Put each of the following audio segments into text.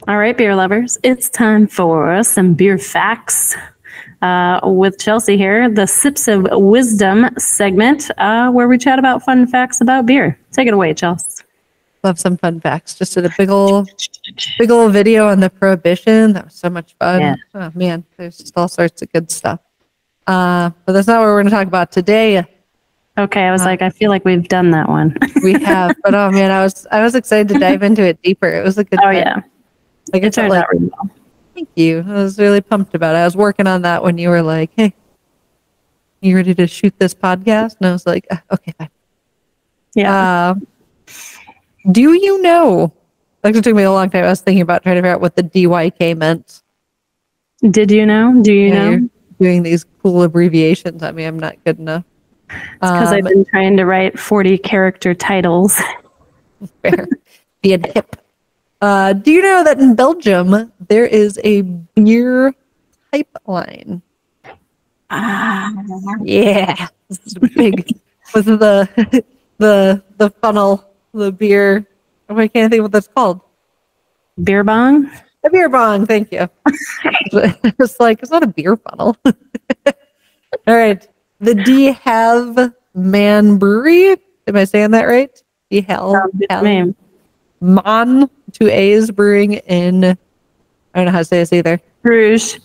All right, beer lovers, it's time for some beer facts with Chelsea here, the Sips of Wisdom segment, where we chat about fun facts about beer. Take it away, Chelsea. Love some fun facts. Just did a big old video on the Prohibition. That was so much fun. Yeah. Oh man, there's just all sorts of good stuff. But that's not what we're going to talk about today. Okay, I was I feel like we've done that one. We have, but oh man, I was excited to dive into it deeper. It was a good. Yeah. Like it turned out really well. Thank you. I was really pumped about it. I was working on that when you were like, "Hey, you ready to shoot this podcast?" And I was like, "Okay, fine." Yeah. Do you know? Like, it took me a long time. I was thinking about trying to figure out what the DYK meant. Did you know? Do you know? You're doing these cool abbreviations. I mean, I'm not good enough. It's because I've been trying to write 40-character titles. Fair. Being hip. Do you know that in Belgium there is a beer pipeline? Yeah, this is big with the funnel, the beer. Oh, I can't think what that's called. Beer bong. A beer bong. Thank you. It's like it's not a beer funnel. All right, the Halve Maan Brewery. Am I saying that right? Halve Maan, 2 A's, brewing in, I don't know how to say this either. Bruges.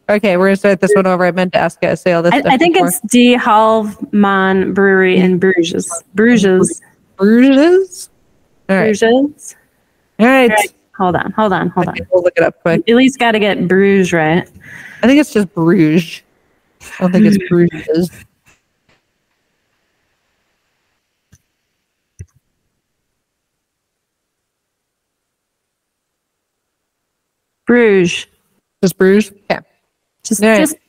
Okay, we're going to start this one over. I meant to ask you to say all this stuff I think before. it's Halve Maan Brewery in Bruges. Bruges? All right. Bruges? All right. Hold on. Okay, we'll look it up quick. At least got to get Bruges right. I think it's just Bruges. I don't think it's Bruges. Bruges. Just Bruges? Yeah. Just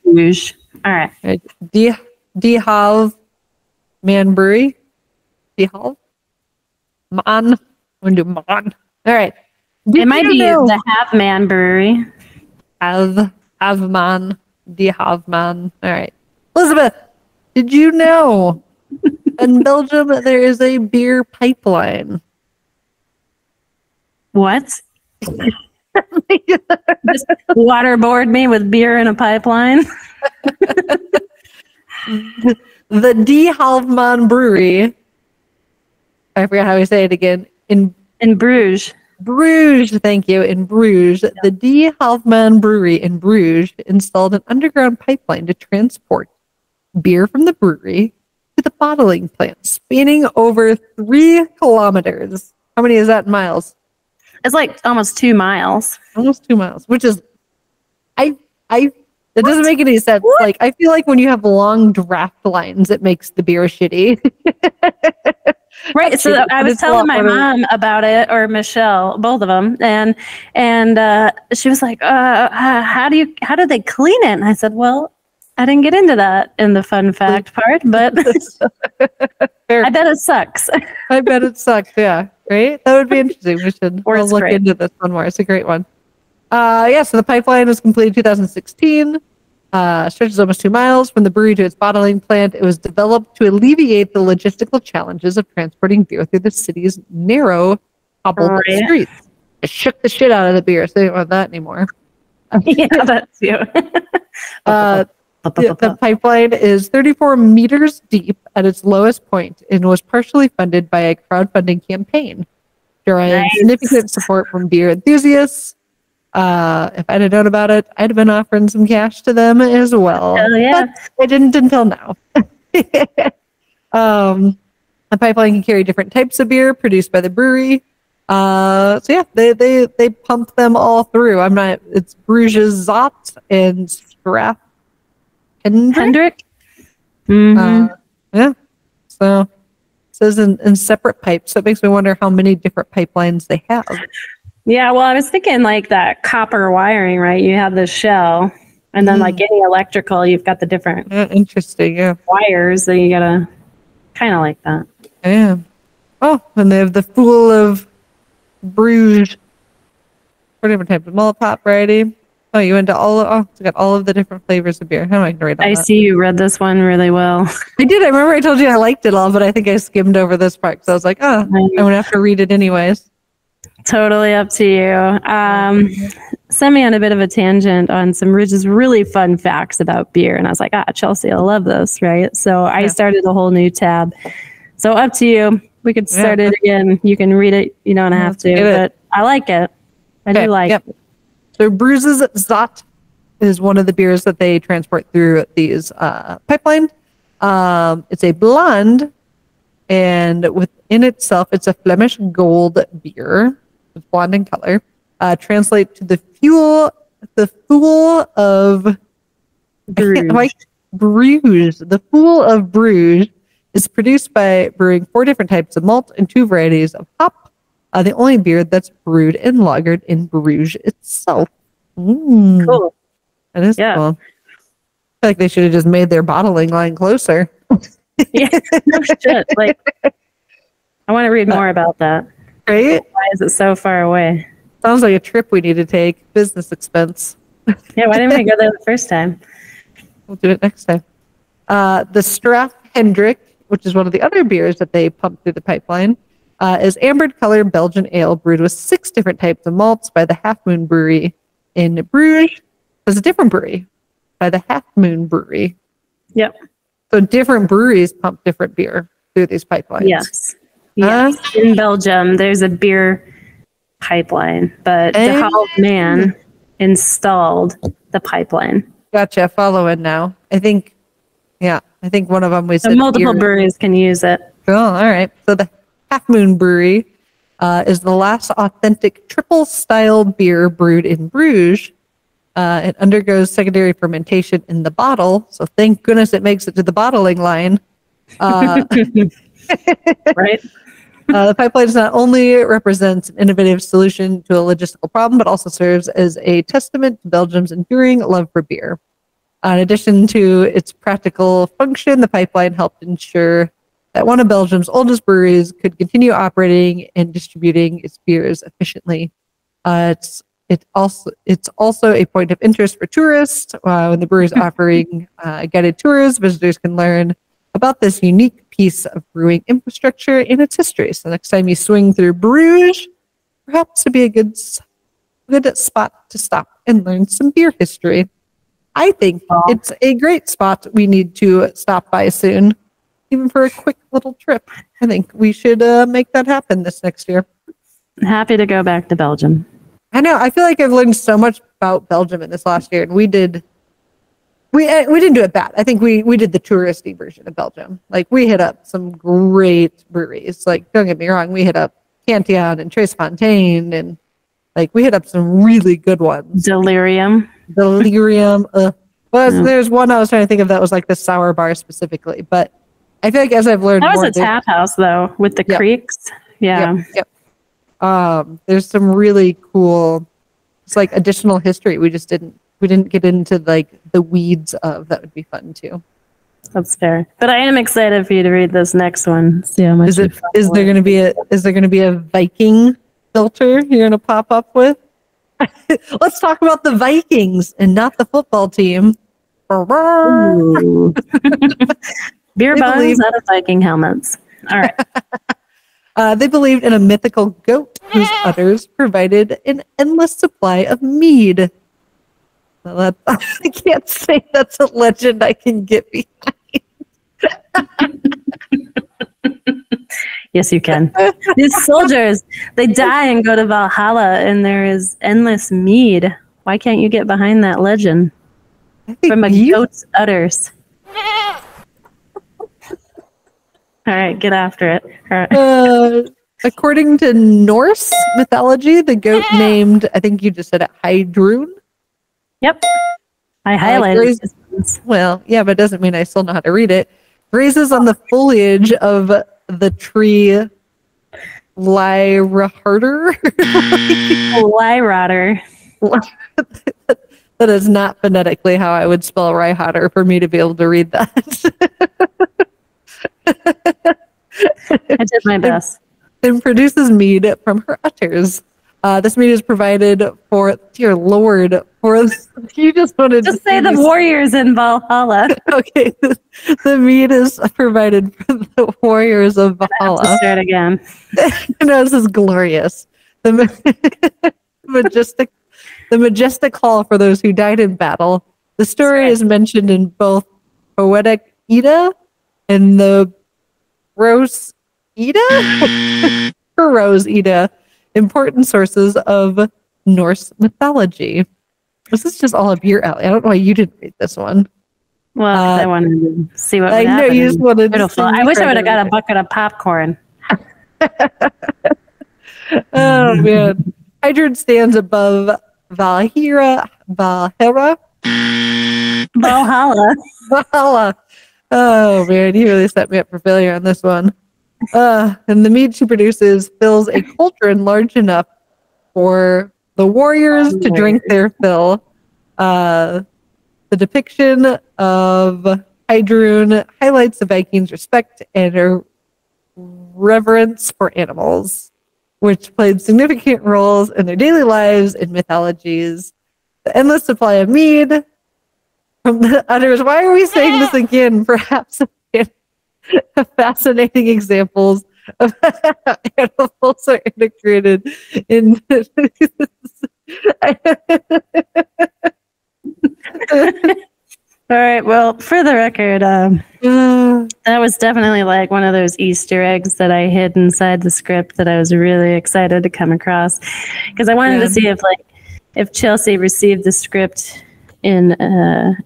Bruges. All right. Halve Maan Brewery. Halve Maan. I'm going to do Maan. All right. It might be the Halve Maan Brewery. Halve Maan. Halve Maan. All right. Elizabeth, did you know in Belgium there is a beer pipeline? What? Just waterboard me with beer in a pipeline. The Halve Maan Brewery. I forgot how we say it again. In Bruges. Bruges, thank you. In Bruges, the Halve Maan Brewery in Bruges installed an underground pipeline to transport beer from the brewery to the bottling plant, spanning over 3 kilometers. How many is that in miles? It's like almost 2 miles. Almost 2 miles, which is, it doesn't make any sense. What? Like, I feel like when you have long draft lines, it makes the beer shitty. Right. So I was telling my mom about it, or Michelle, both of them, and she was like, how do they clean it? And I said, well, I didn't get into that in the fun fact part, but I bet it sucks. I bet it sucks. Yeah. Right. That would be interesting. We should look into this one more. It's a great one. So the pipeline was completed in 2016. Stretches almost 2 miles from the brewery to its bottling plant. It was developed to alleviate the logistical challenges of transporting beer through the city's narrow, cobbled streets. It shook the shit out of the beer, so they don't want that anymore. Yeah, that's you. The pipeline is 34 meters deep at its lowest point and was partially funded by a crowdfunding campaign, drawing significant support from beer enthusiasts. If I'd have known about it, I'd have been offering some cash to them as well. Hell yeah. But I didn't until now. The pipeline can carry different types of beer produced by the brewery. They pump them all through. It's Brugse Zot and Straffe Hendrik. Mm-hmm. So it says in separate pipes. So it makes me wonder how many different pipelines they have. Yeah, well, I was thinking like that copper wiring, right? You have the shell, and then like any electrical, you've got the different wires that you gotta kind of like that. Yeah. Oh, and they have the Fool of Bruges. 4 different types of malt hop variety. Oh, you went to it's got all of the different flavors of beer. How am I going to read all that? I see you read this one really well. I did. I remember I told you I liked it all, but I think I skimmed over this part because I was like, I'm going to have to read it anyways. Totally up to you. Send me on a bit of a tangent on some just really fun facts about beer. And I was like, Chelsea, I love this, right? So I started a whole new tab. So up to you. We could start it again. You can read it. You don't have to, but I like it. I do like it. So Brugse Zot is one of the beers that they transport through these pipeline. It's a blonde, and within itself, it's a Flemish gold beer. It's blonde in color. Translate to the fool of Bruges. The fool of Bruges is produced by brewing 4 different types of malt and 2 varieties of hop. The only beer that's brewed and lagered in Bruges itself. Cool. That is cool. I feel like they should have just made their bottling line closer. No shit. Like, I want to read more about that. Right? Why is it so far away? Sounds like a trip we need to take. Business expense. Yeah, why didn't we go there the first time? We'll do it next time. The Straffe Hendrik, which is one of the other beers that they pump through the pipeline, is ambered colored Belgian ale brewed with 6 different types of malts by the Halve Maan Brewery in Bruges. There's a different brewery by the Halve Maan Brewery. Yep. So different breweries pump different beer through these pipelines. Yes. In Belgium, there's a beer pipeline, but the Halve Maan installed the pipeline. Gotcha. Following now. I think one of them so multiple breweries can use it. Oh, all right. So the Halve Maan Brewery is the last authentic triple style beer brewed in Bruges. It undergoes secondary fermentation in the bottle. So thank goodness it makes it to the bottling line. Right. The pipeline not only represents an innovative solution to a logistical problem, but also serves as a testament to Belgium's enduring love for beer. In addition to its practical function, the pipeline helped ensure that one of Belgium's oldest breweries could continue operating and distributing its beers efficiently. It's also a point of interest for tourists. When the brewery is offering guided tours, visitors can learn about this unique piece of brewing infrastructure and its history. So next time you swing through Bruges, perhaps it'd be a good spot to stop and learn some beer history. I think it's a great spot we need to stop by soon, even for a quick little trip. I think we should make that happen this next year. Happy to go back to Belgium. I know. I feel like I've learned so much about Belgium in this last year, and we didn't do it bad. I think we did the touristy version of Belgium. Like, we hit up some great breweries. Like, don't get me wrong, we hit up Cantillon and Tres Fontaine, and like we hit up some really good ones. Delirium. Well, there's one I was trying to think of that was like the sour bar specifically, but I feel like as I've learned, that was a tap house though with the creeks. Yeah. Yep. There's some really cool, it's like additional history we didn't get into like the weeds of. That would be fun too. That's fair. But I am excited for you to read this next one. See how much is there going to be a Viking filter you're going to pop up with? Let's talk about the Vikings and not the football team. Beer bongs out of Viking helmets. All right. They believed in a mythical goat whose udders provided an endless supply of mead. Well, I can't say that's a legend I can get behind. Yes, you can. These soldiers, they die and go to Valhalla, and there is endless mead. Why can't you get behind that legend? From a goat's udders. All right, get after it. All right. According to Norse mythology, the goat named, I think you just said it, Heiðrún. Yep. I highlighted it. Well, yeah, but it doesn't mean I still know how to read it. Grazes on the foliage of the tree Lyraharder. Lyraharder. That is not phonetically how I would spell Ryhatter for me to be able to read that. I did my best. And produces mead from her udders. This mead is provided for, dear Lord, you just wanted to say the warriors in Valhalla. Okay, the mead is provided for the warriors of Valhalla. I have to start again. No, this is glorious. The majestic hall for those who died in battle. The story is mentioned in both Poetic Edda and the Rose Edda? Rose Edda, important sources of Norse mythology. This is just all up your alley. I don't know why you didn't read this one. Well, I wanted to see what would happen. I know you just wanted to see. I wish I would have got a bucket of popcorn. Oh man. Heiðrún stands above Valhalla. Oh man, you really set me up for failure on this one. And the mead she produces fills a cauldron large enough for the warriors to drink their fill. The depiction of Heiðrún highlights the Vikings' respect and reverence for animals, which played significant roles in their daily lives and mythologies. The endless supply of mead from the utters. Why are we saying this again? Perhaps fascinating examples of how animals are integrated in. All right. Well, for the record, that was definitely like one of those Easter eggs that I hid inside the script that I was really excited to come across, because I wanted to see if Chelsea received the script in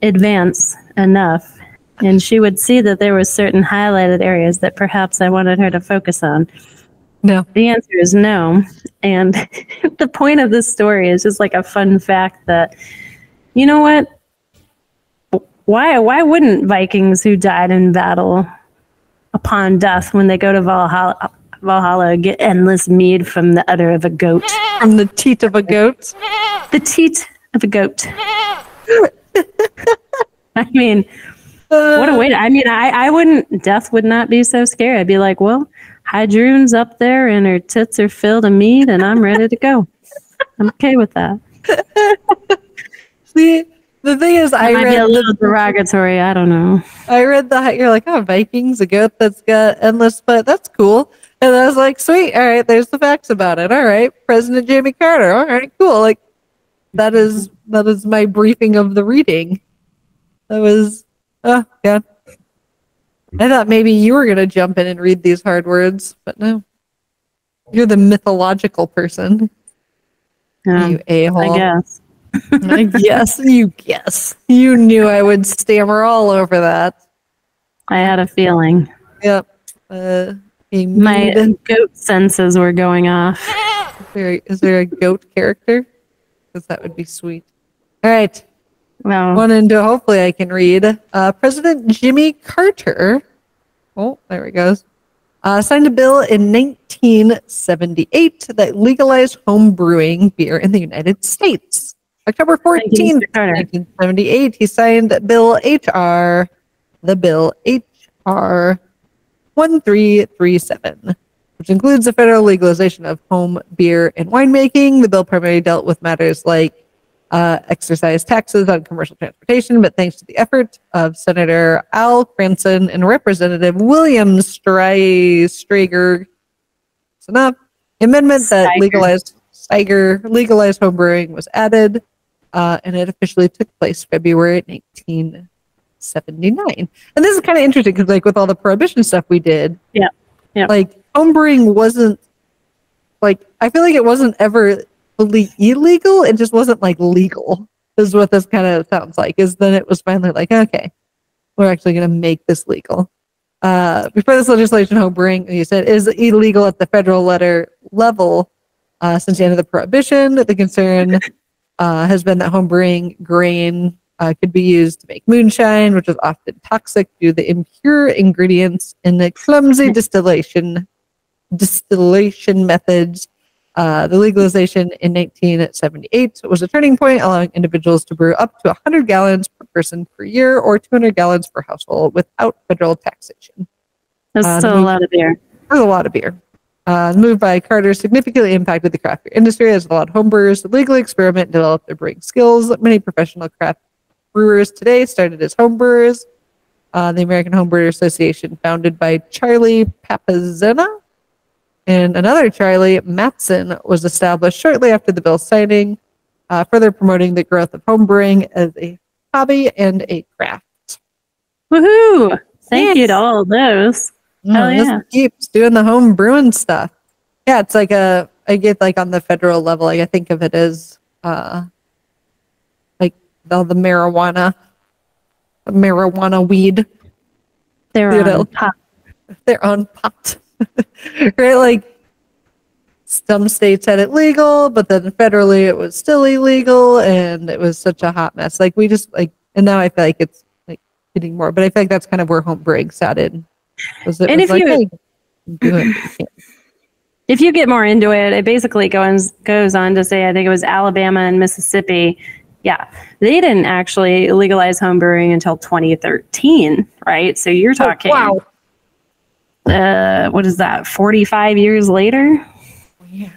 advance enough, and she would see that there were certain highlighted areas that perhaps I wanted her to focus on. No. The answer is no. And the point of this story is just like a fun fact that, you know what? Why wouldn't Vikings who died in battle upon death, when they go to Valhalla, get endless mead from the udder of a goat? From the teat of a goat? The teat of a goat. I mean, what a way to, I wouldn't, death would not be so scary. I'd be like, well, Heiðrún's up there and her tits are filled of mead and I'm ready to go. I'm okay with that. See, the thing is, I read a little derogatory. I don't know. I read you're like, oh, Vikings, a goat that's got endless, but that's cool. And I was like, sweet. All right, there's the facts about it. All right, President Jimmy Carter. All right, cool. Like, that is my briefing of the reading. That was, yeah. I thought maybe you were gonna jump in and read these hard words, but no. You're the mythological person. You a-hole. I guess. You guess. You knew I would stammer all over that. I had a feeling. Yep. My goat senses were going off. Is there a goat character? Because that would be sweet. All right. Well, one and two. Hopefully I can read. President Jimmy Carter. Oh, there it goes. Signed a bill in 1978 that legalized home brewing beer in the United States. October 14th, 1978, he signed Bill H.R. 1337, which includes the federal legalization of home beer and winemaking. The bill primarily dealt with matters like excise taxes on commercial transportation, but thanks to the effort of Senator Al Cranston and Representative William Strager, it's enough. Amendment that legalized home brewing was added, and it officially took place February 1979. And this is kind of interesting because, like, with all the prohibition stuff we did, like home brewing wasn't like, I feel like it wasn't ever fully illegal. It just wasn't like legal. Is what this kind of sounds like. Is then it was finally like, okay, we're actually going to make this legal. Before this legislation, home brewing, you said, is illegal at the federal level since the end of the prohibition. The concern has been that home brewing grain could be used to make moonshine, which is often toxic due to the impure ingredients in the clumsy distillation methods. The legalization in 1978 was a turning point, allowing individuals to brew up to 100 gallons per person per year or 200 gallons per household without federal taxation. That's still a lot of beer. That's a lot of beer. The move by Carter significantly impacted the craft beer industry as a lot of homebrewers legally experiment and develop their brewing skills. Many professional craft brewers today started as homebrewers. The American Homebrewer Association, founded by Charlie Papazena and another Charlie, Matson, was established shortly after the bill's signing, further promoting the growth of homebrewing as a hobby and a craft. Woohoo! Thank you to all of those. Oh, yeah. Keeps doing the home brewing stuff. Yeah, it's like I get like on the federal level, like I think of it as like the marijuana weed. They're on pot. They're on pot. Right? Like some states had it legal, but then federally it was still illegal, and it was such a hot mess. Like we just like, and now I feel like it's like getting more, but I feel like that's kind of where homebrewing started. And if you get more into it, it basically goes on to say, I think it was Alabama and Mississippi. Yeah, they didn't actually legalize homebrewing until 2013, right? So you're talking, wow. What is that? 45 years later? Yeah,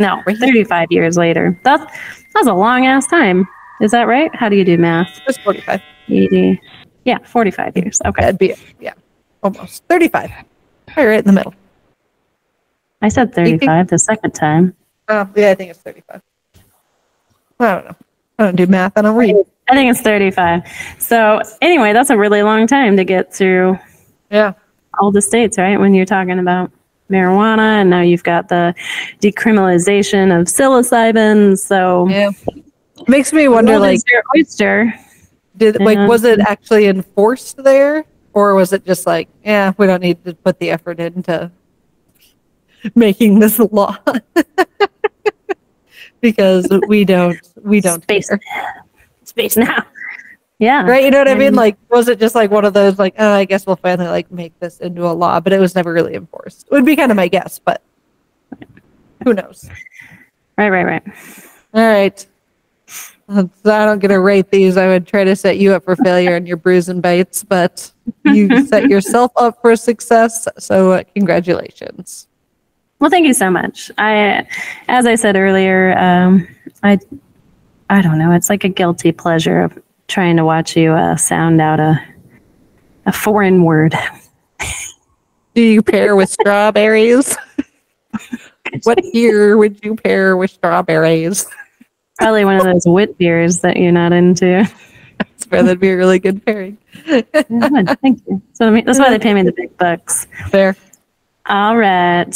no, 35 years later. That's a long ass time. Is that right? How do you do math? It's 45. 80. Yeah, 45 years. Okay, that'd be it. Yeah. Almost 35. Right in the middle. I said 35 the second time. Oh, yeah, I think it's 35. I don't know. I don't do math. I don't read. I think it's 35. So anyway, that's a really long time to get through. Yeah. All the states, right? When you're talking about marijuana, and now you've got the decriminalization of psilocybin. So yeah, it makes me wonder, like, your oyster. Was it actually enforced there? Or was it just like, yeah, we don't need to put the effort into making this law because we don't space now. Yeah. Right. You know what I mean? Like, was it just like one of those like, oh, I guess we'll finally like make this into a law, but it was never really enforced. It would be kind of my guess, but who knows? Right. All right. So I don't get to rate these. I would try to set you up for failure in your brews and bites, but you set yourself up for success. So congratulations. Well, thank you so much. As I said earlier, I don't know. It's like a guilty pleasure of trying to watch you sound out a foreign word. Do you pair with strawberries? What beer would you pair with strawberries? Probably one of those wit beers that you're not into. That's fair. That'd be a really good pairing. Thank you. So that's why they pay me the big bucks. Fair. All right.